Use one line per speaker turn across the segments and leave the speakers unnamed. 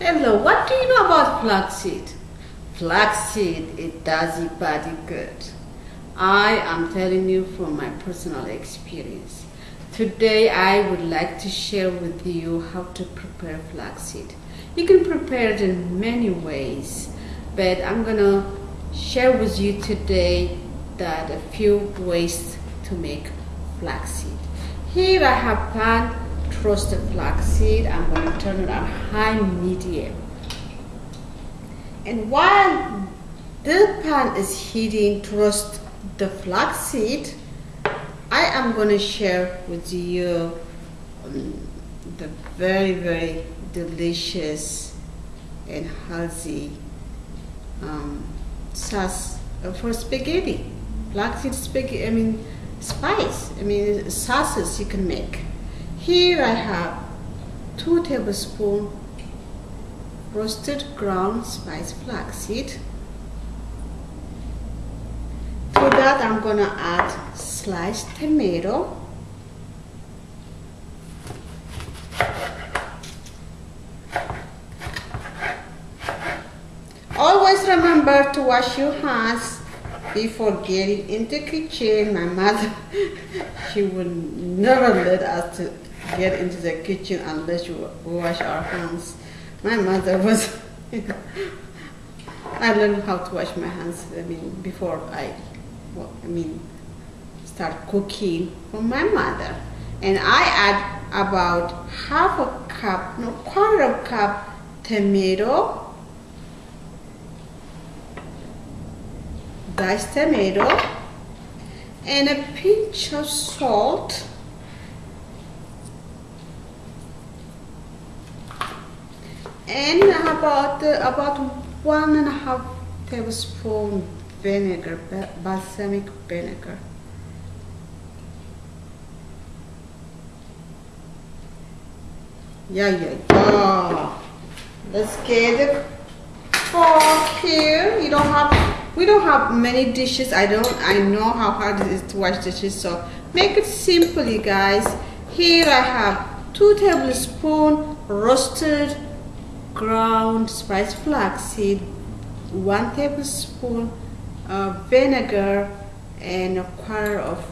Hello, what do you know about flaxseed? Flaxseed, it does your body good. I am telling you from my personal experience. Today I would like to share with you how to prepare flaxseed. You can prepare it in many ways, but I'm gonna share with you today that a few ways to make flaxseed. Here I have pan roasted flaxseed. I'm going to turn it on high medium, and while the pan is heating to roast the flaxseed, I am going to share with you the very delicious and healthy sauce for spaghetti, flaxseed spaghetti, sauces you can make. Here I have 2 tablespoons roasted ground spice flaxseed. To that I'm gonna add sliced tomato, always remember to wash your hands before getting into the kitchen. My mother, she would never let us to get into the kitchen unless you wash our hands. My mother was, I learned how to wash my hands, before I start cooking from my mother. And I add about quarter of cup tomato, diced tomato, and a pinch of salt, and about 1.5 tablespoon vinegar, balsamic vinegar. Yeah. Let's get the fork here. We don't have many dishes. I know how hard it is to wash dishes, so make it simple, you guys. Here I have 2 tablespoons roasted ground spice flaxseed, 1 tablespoon vinegar, and a quarter of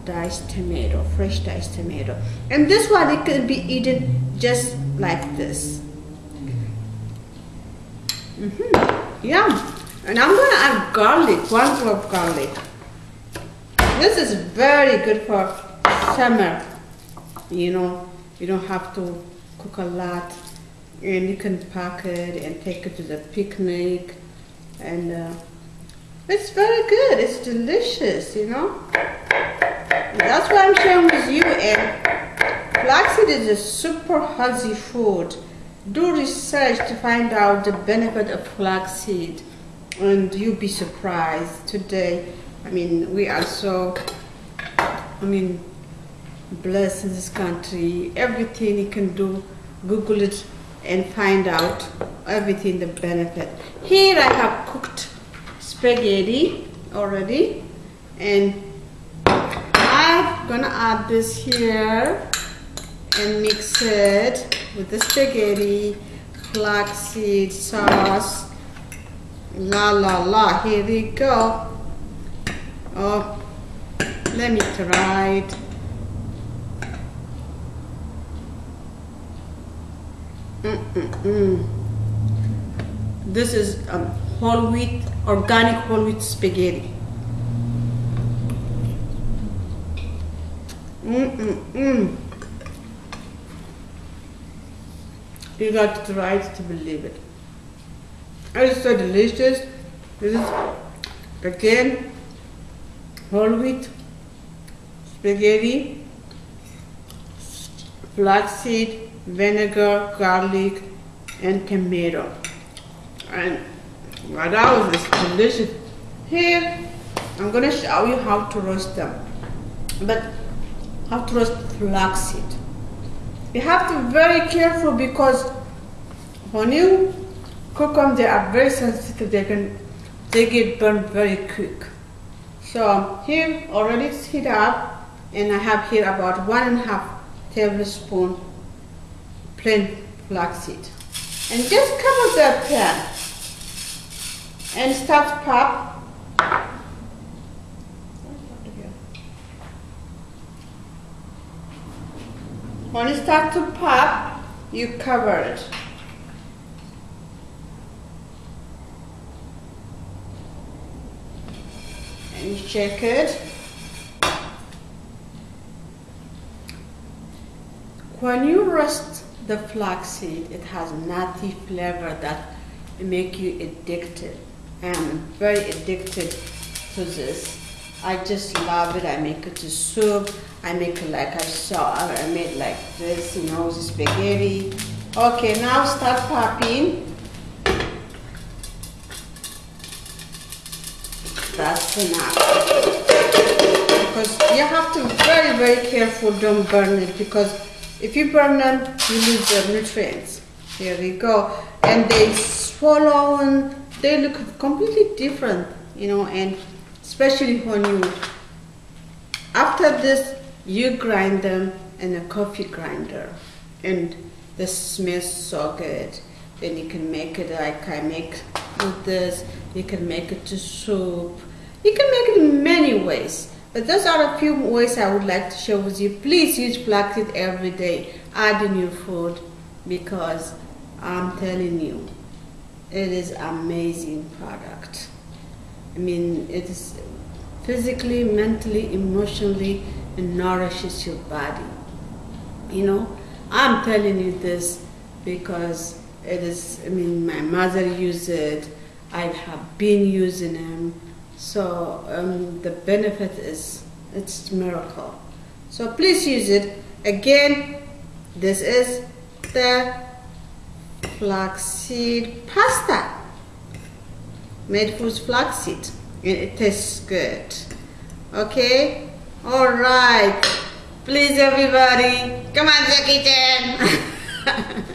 diced tomato, fresh diced tomato. And this one, it can be eaten just like this. Yum. And I'm gonna add garlic, 1 clove of garlic. This is very good for summer. You don't have to cook a lot, and you can pack it and take it to the picnic, and it's very good. It's delicious, That's why I'm sharing with you. And flaxseed is a super healthy food. Do research to find out the benefit of flaxseed, and you'll be surprised. Today, we are so, blessed in this country. Everything you can do, Google it and find out everything, the benefit. Here I have cooked spaghetti already, and I'm gonna add this here and mix it with the spaghetti, flaxseed sauce. La, here we go. Oh, let me try it. This is whole wheat, organic whole wheat spaghetti. You got to try it to believe it. It's so delicious. This is again whole wheat spaghetti, flaxseed, vinegar, garlic, and tomato. And that was delicious. Here I'm gonna show you how to roast them, but how to roast flaxseed. You have to be very careful, because when you cook them, they are very sensitive. They get burned very quick. So here already it's heated up, and I have here about 1.5 tablespoon plain flaxseed. and just cover the pan and start pop. When it starts to pop, you cover it. And you shake it. When you roast the flaxseed, it has nutty flavor that make you addicted. I'm very addicted to this. I just love it. I make it to soup. I make it like I made like this, you know, the spaghetti. Okay, now start popping. That's enough. Because you have to be very, very careful, don't burn it, because if you burn them, you lose their nutrients. Here we go. And they swallow and they look completely different, you know, and especially when you, after this, you grind them in a coffee grinder and this smells so good. Then you can make it like I make with this. You can make it to soup. You can make it in many ways. But those are a few ways I would like to share with you. Please use flaxseed every day. Add in your food, because I'm telling you, it is amazing product. I mean, it is physically, mentally, emotionally, it nourishes your body. You know, I'm telling you this because it is, I mean, my mother used it. I have been using them. So the benefit is, it's a miracle. So please use it. Again, this is the flaxseed pasta made with flaxseed, and it tastes good. Okay, all right, please everybody, come on to the kitchen.